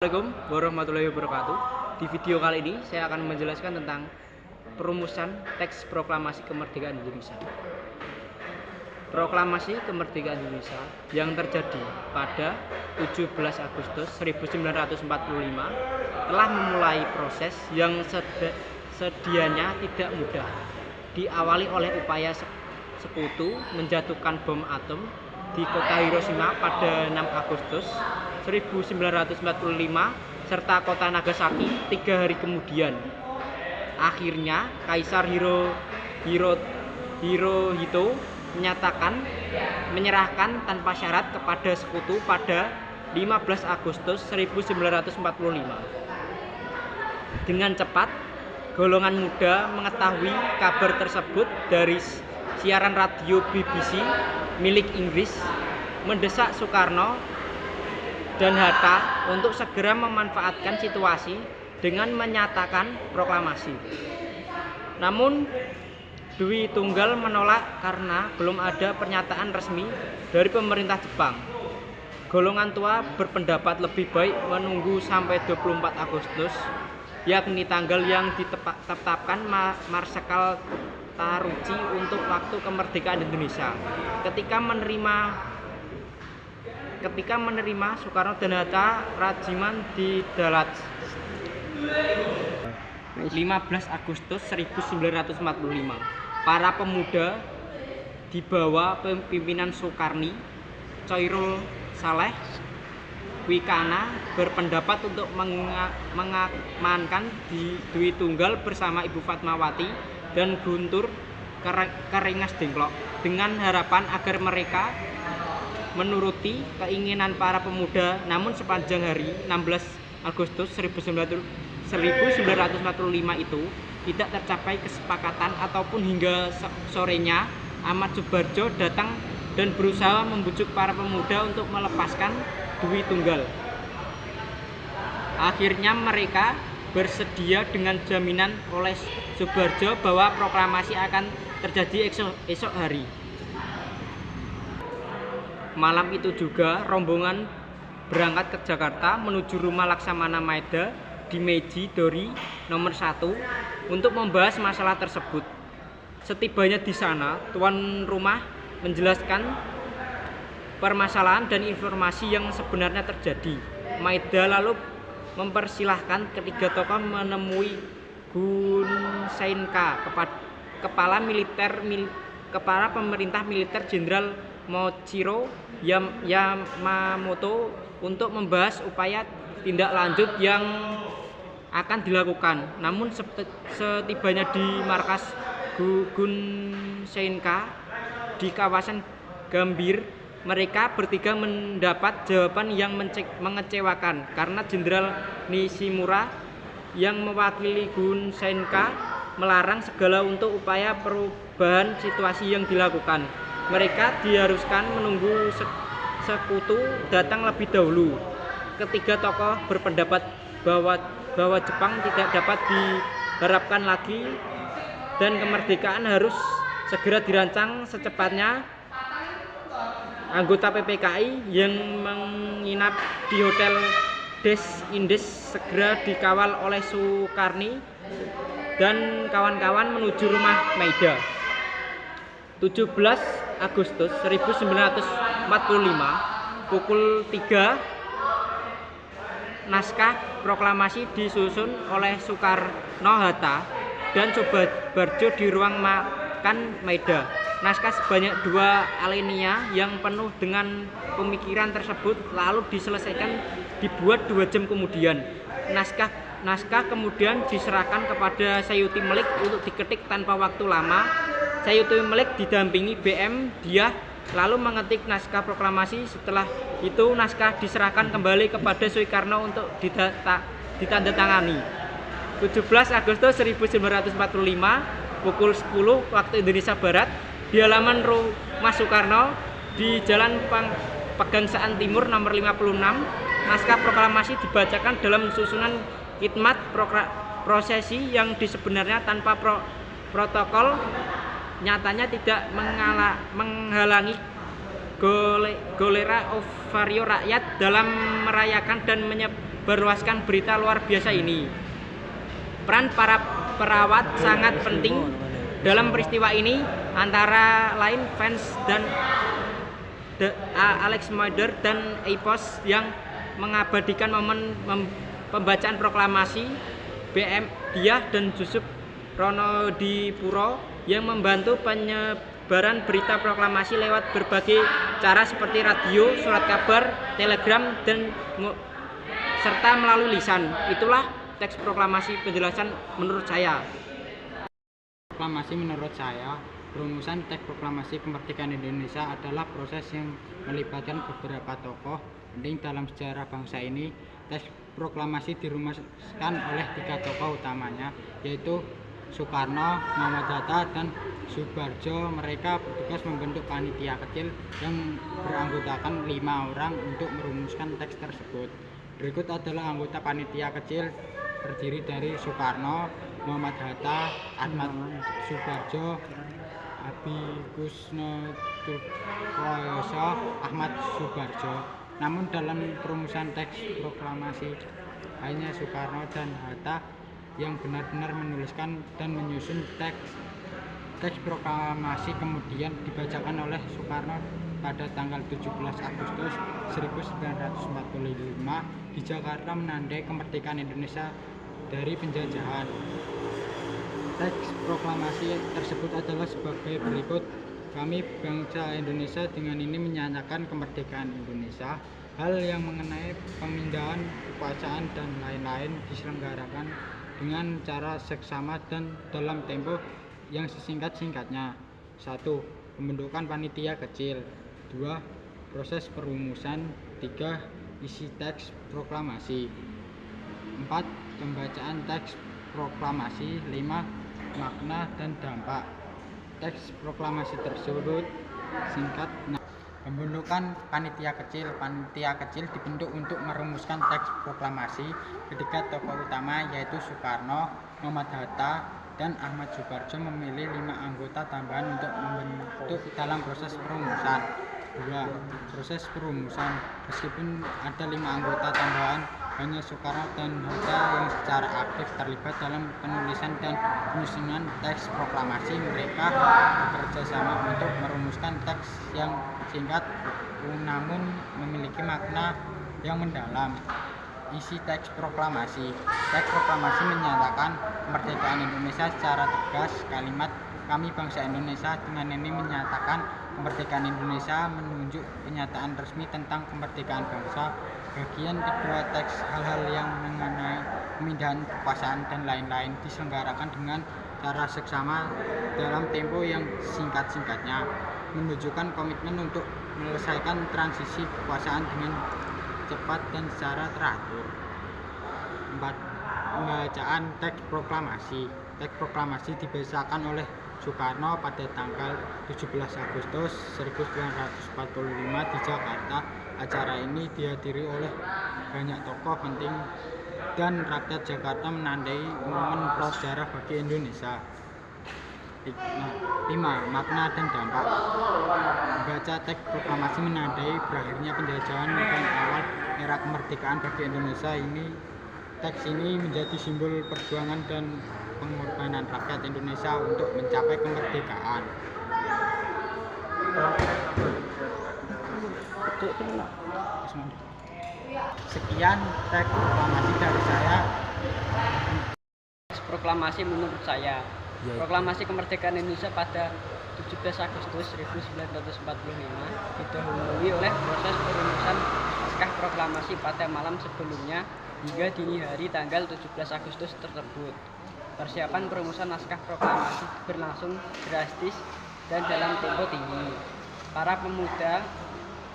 Assalamualaikum warahmatullahi wabarakatuh. Di video kali ini saya akan menjelaskan tentang perumusan teks Proklamasi Kemerdekaan Indonesia. Proklamasi Kemerdekaan Indonesia yang terjadi pada 17 Agustus 1945 telah memulai proses yang sedianya tidak mudah. Diawali oleh upaya sekutu menjatuhkan bom atom di kota Hiroshima pada 6 Agustus 1945 serta kota Nagasaki 3 hari kemudian. Akhirnya Kaisar Hirohito menyerahkan tanpa syarat kepada sekutu pada 15 Agustus 1945. Dengan cepat, golongan muda mengetahui kabar tersebut dari siaran radio BBC milik Inggris, mendesak Soekarno dan Hatta untuk segera memanfaatkan situasi dengan menyatakan proklamasi. Namun Dwi Tunggal menolak karena belum ada pernyataan resmi dari pemerintah Jepang. Golongan tua berpendapat lebih baik menunggu sampai 24 Agustus, yakni tanggal yang ditetapkan Marsikal Taruchi untuk waktu kemerdekaan Indonesia. Ketika menerima Soekarno dan Hatta Rajiman di Dalat 15 Agustus 1945. Para pemuda di bawah pimpinan Soekarni, Chairul Saleh, Wikana berpendapat untuk mengamankan Dwi Tunggal bersama Ibu Fatmawati dan Guntur Keringas Dengklok dengan harapan agar mereka menuruti keinginan para pemuda. Namun sepanjang hari 16 Agustus 1945 itu tidak tercapai kesepakatan ataupun hingga sorenya Ahmad Subarjo datang dan berusaha membujuk para pemuda untuk melepaskan Dwi Tunggal. Akhirnya mereka bersedia dengan jaminan oleh Subarjo bahwa proklamasi akan terjadi esok hari. Malam itu juga rombongan berangkat ke Jakarta menuju rumah Laksamana Maeda di Meiji Dori nomor 1 untuk membahas masalah tersebut. Setibanya di sana, tuan rumah menjelaskan permasalahan dan informasi yang sebenarnya terjadi. Maeda lalu mempersilahkan ketiga tokoh menemui Gun Seinka, kepala pemerintah militer Jenderal Mochiro Yamamoto, untuk membahas upaya tindak lanjut yang akan dilakukan. Namun setibanya di markas Gun Seinka di kawasan Gambir, mereka bertiga mendapat jawaban yang mengecewakan karena Jenderal Nishimura yang mewakili Gun Seinka melarang segala untuk upaya perubahan situasi yang dilakukan. Mereka diharuskan menunggu sekutu datang lebih dahulu. Ketiga tokoh berpendapat bahwa Jepang tidak dapat diharapkan lagi dan kemerdekaan harus segera dirancang secepatnya. Anggota PPKI yang menginap di Hotel Des Indes segera dikawal oleh Soekarni dan kawan-kawan menuju rumah Maeda. 17 Agustus 1945 pukul 3, naskah proklamasi disusun oleh Soekarno-Hatta dan Subarjo di ruang makan Maeda. Naskah sebanyak 2 alinea yang penuh dengan pemikiran tersebut lalu diselesaikan dibuat 2 jam kemudian. Naskah kemudian diserahkan kepada Sayuti Melik untuk diketik tanpa waktu lama. Sayuti Melik didampingi BM Diah lalu mengetik naskah proklamasi. Setelah itu naskah diserahkan kembali kepada Soekarno untuk ditandatangani. 17 Agustus 1945 pukul 10 waktu Indonesia Barat, di halaman rumah Soekarno di Jalan Pegangsaan Timur nomor 56, naskah proklamasi dibacakan dalam susunan khidmat prosesi yang sebenarnya tanpa protokol. Nyatanya tidak menghalangi golera ovario rakyat dalam merayakan dan berluaskan berita luar biasa ini. Peran para perawat sangat penting dalam peristiwa ini, antara lain fans dan Alex Moeder dan Epos yang mengabadikan momen pembacaan proklamasi, BM Diah dan Jusuf Ronodipuro yang membantu penyebaran berita proklamasi lewat berbagai cara seperti radio, surat kabar, telegram, dan serta melalui lisan. Itulah teks proklamasi penjelasan menurut saya. Proklamasi menurut saya, perumusan teks proklamasi kemerdekaan Indonesia adalah proses yang melibatkan beberapa tokoh penting dalam sejarah bangsa ini. Teks proklamasi dirumuskan oleh 3 tokoh utamanya, yaitu Soekarno, Muhammad Hatta, dan Soebarjo. Mereka bertugas membentuk panitia kecil yang beranggotakan 5 orang untuk merumuskan teks tersebut. Berikut adalah anggota panitia kecil, terdiri dari Soekarno, Muhammad Hatta, Ahmad Soebarjo, Abikustioso, Ahmad Soebarjo. Namun dalam perumusan teks proklamasi hanya Soekarno dan Hatta yang benar-benar menuliskan dan menyusun teks proklamasi, kemudian dibacakan oleh Soekarno pada tanggal 17 Agustus 1945 di Jakarta, menandai kemerdekaan Indonesia dari penjajahan. Teks proklamasi tersebut adalah sebagai berikut. Kami bangsa Indonesia dengan ini menyatakan kemerdekaan Indonesia. Hal yang mengenai pemindahan kekuasaan dan lain-lain diselenggarakan dengan cara seksama dan dalam tempo yang sesingkat-singkatnya. 1. Pembentukan panitia kecil. 2. Proses perumusan. 3. Isi teks proklamasi. 4. Pembacaan teks proklamasi. 5. Makna dan dampak teks proklamasi tersebut. Singkat. Pembentukan panitia kecil. Panitia kecil dibentuk untuk merumuskan teks proklamasi. Ketiga tokoh utama, yaitu Soekarno, Muhammad Hatta, dan Ahmad Soebarjo, memilih 5 anggota tambahan untuk membentuk dalam proses perumusan. 2. Proses perumusan. Meskipun ada 5 anggota tambahan, hanya Soekarno dan Hatta yang secara aktif terlibat dalam penulisan dan penyusunan teks proklamasi. Mereka bekerja sama untuk merumuskan teks yang singkat namun memiliki makna yang mendalam. Isi teks proklamasi. Teks proklamasi menyatakan kemerdekaan Indonesia secara tegas. Kalimat "Kami bangsa Indonesia" dengan ini menyatakan kemerdekaan Indonesia, menunjuk kenyataan resmi tentang kemerdekaan bangsa. Bagian kedua teks, hal-hal yang mengenai pemindahan kekuasaan dan lain-lain, diselenggarakan dengan cara seksama dalam tempo yang singkat-singkatnya, menunjukkan komitmen untuk menyelesaikan transisi kekuasaan dengan cepat dan secara teratur. 4. Pembacaan teks proklamasi. Teks proklamasi dibacakan oleh Soekarno pada tanggal 17 Agustus 1945 di Jakarta. Acara ini dihadiri oleh banyak tokoh penting dan rakyat Jakarta, menandai momen prasejarah bagi Indonesia. 5. Makna dan dampak. Membaca teks proklamasi menandai berakhirnya penjajahan dan awal era kemerdekaan bagi Indonesia. Teks ini menjadi simbol perjuangan dan pengorbanan rakyat Indonesia untuk mencapai kemerdekaan. Sekian teks proklamasi dari saya. Teks proklamasi menurut saya. Proklamasi kemerdekaan Indonesia pada 17 Agustus 1945 didahului oleh proses perumusan naskah proklamasi pada malam sebelumnya hingga dini hari tanggal 17 Agustus tersebut. Persiapan perumusan naskah proklamasi berlangsung drastis dan dalam tempo tinggi. Para pemuda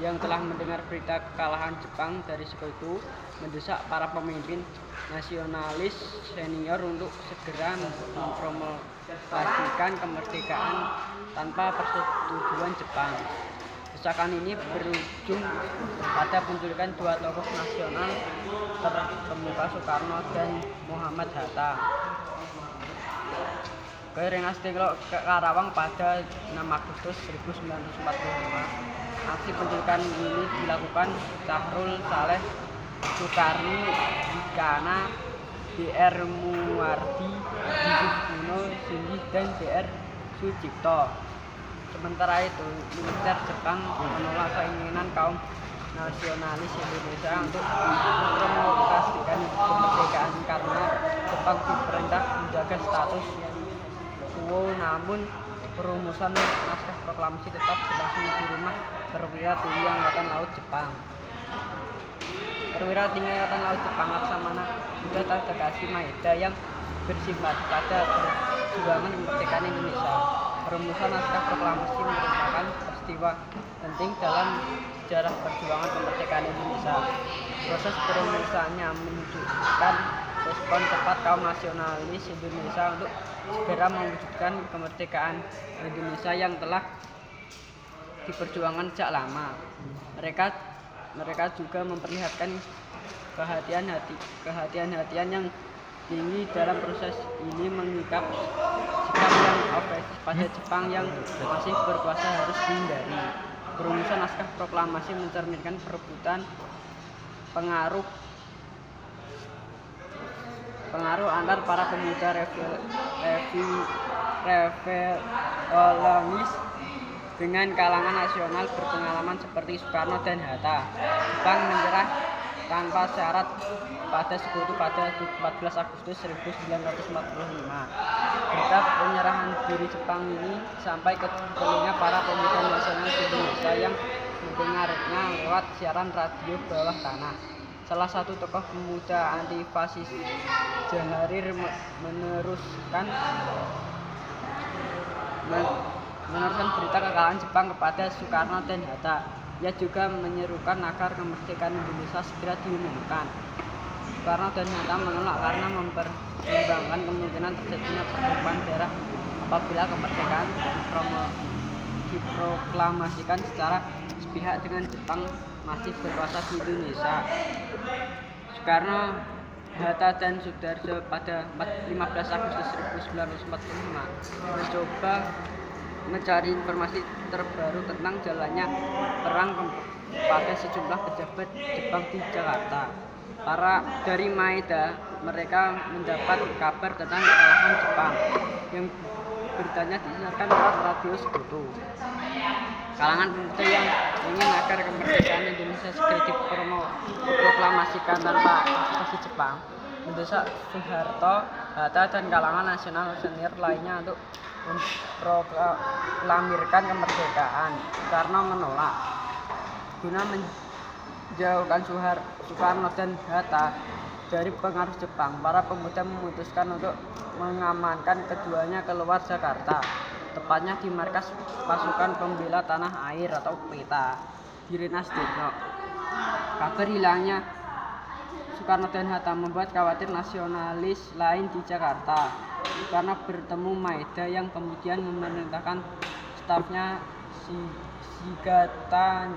yang telah mendengar berita kekalahan Jepang dari sekutu mendesak para pemimpin nasionalis senior untuk segera memproklamasikan kemerdekaan tanpa persetujuan Jepang. Desakan ini berujung pada penculikan 2 tokoh nasional terkemuka, Soekarno dan Muhammad Hatta, ke Rengas Dengklok Karawang pada 6 Agustus 1945. Aksi penculikan ini dilakukan Sahrul Saleh Soekarno Dikana, Dr. Muwardi, Yusuf Kuno, Sindih, dan Dr. Sucipto. Sementara itu, militer Jepang menolak keinginan kaum nasionalis Indonesia untuk mempromosikan kemerdekaan karena Jepang diperintah menjaga status quo. Namun perumusan naskah proklamasi tetap berlangsung di rumah Perwira Tinggi Angkatan Laut Jepang. Perwira Tinggi Angkatan Laut Jepang Laksamana Yuda Tadakashi Maeda yang bersifat pada perjuangan kemerdekaan Indonesia. Perumusan naskah proklamasi merupakan peristiwa penting dalam sejarah perjuangan kemerdekaan Indonesia. Proses perumusannya menunjukkan respon cepat kaum nasionalis Indonesia untuk segera mewujudkan kemerdekaan Indonesia yang telah diperjuangkan sejak lama. Mereka juga memperlihatkan kehati-hatian yang tinggi dalam proses ini, mengikat sikap yang ofensif pada Jepang yang masih berkuasa harus dihindari. Perumusan naskah proklamasi mencerminkan perebutan pengaruh antar para pemuda revolusionis dengan kalangan nasional berpengalaman seperti Soekarno dan Hatta. Jepang menyerah tanpa syarat pada sekutu pada 14 Agustus 1945. Berita penyerahan diri Jepang ini sampai ke telinga para pemuda nasional Indonesia yang mendengarnya lewat siaran radio bawah tanah. Salah satu tokoh pemuda anti-fasis, Jaharir, meneruskan berita kekalahan Jepang kepada Soekarno dan Hatta. Ia juga menyerukan agar kemerdekaan Indonesia segera diumumkan. Soekarno dan Hatta menolak karena mempertimbangkan kemungkinan terjadinya pertumpahan darah apabila kemerdekaan diproklamasikan secara sepihak dengan Jepang masih berkuasa di Indonesia. Soekarno, Hatta, dan Sudarso pada 15 Agustus 1945 mencoba mencari informasi terbaru tentang jalannya perang pada sejumlah pejabat Jepang di Jakarta. Dari Maeda, mereka mendapat kabar tentang kekalahan Jepang yang beritanya disiarkan lewat radio sekutu. Kalangan pemuda yang ingin agar kemerdekaan Indonesia segera diproklamasikan tanpa invasi Jepang mendesak Soeharto, Hatta, dan kalangan nasional senior lainnya untuk memproklamirkan kemerdekaan. Soekarno menolak. Guna menjauhkan Soekarno dan Hatta dari pengaruh Jepang, para pemuda memutuskan untuk mengamankan keduanya keluar Jakarta, tepatnya di markas pasukan pembela tanah air atau PETA di Rengas Dengklok. Kabar hilangnya Soekarno dan Hatta membuat khawatir nasionalis lain di Jakarta. Karena bertemu Maeda yang kemudian memerintahkan stafnya Shigeta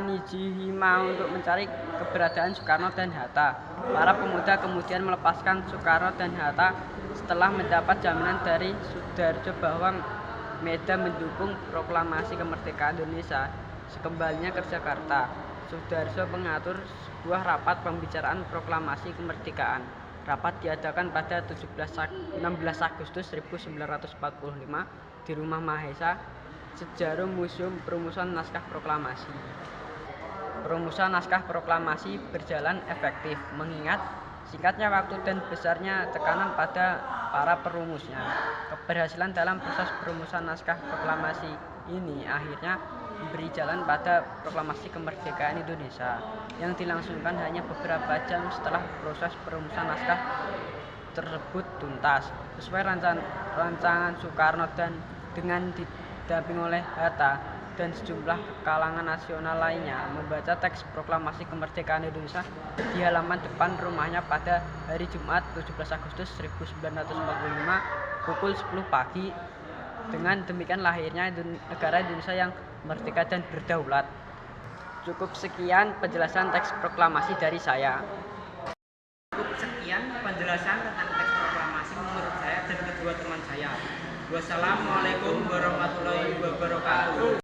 Nijihima untuk mencari keberadaan Soekarno dan Hatta. Para pemuda kemudian melepaskan Soekarno dan Hatta setelah mendapat jaminan dari Sudarso bahwa Maeda mendukung proklamasi kemerdekaan Indonesia. Sekembalinya ke Jakarta, Sudarso mengatur sebuah rapat pembicaraan proklamasi kemerdekaan. Rapat diadakan pada 16 Agustus 1945 di Rumah Mahesa Sejarum Museum Perumusan Naskah Proklamasi. Perumusan naskah proklamasi berjalan efektif mengingat singkatnya waktu dan besarnya tekanan pada para perumusnya. Keberhasilan dalam proses perumusan naskah proklamasi ini akhirnya memberi jalan pada proklamasi kemerdekaan Indonesia yang dilangsungkan hanya beberapa jam setelah proses perumusan naskah tersebut tuntas. Sesuai rancangan Soekarno dan dengan didampingi oleh Hatta dan sejumlah kalangan nasional lainnya membaca teks proklamasi kemerdekaan Indonesia di halaman depan rumahnya pada hari Jumat 17 Agustus 1945 pukul 10 pagi. Dengan demikian lahirnya negara Indonesia yang merdeka dan berdaulat. Cukup sekian penjelasan teks proklamasi dari saya. Cukup sekian penjelasan tentang teks proklamasi menurut saya dan kedua teman saya. Wassalamualaikum warahmatullahi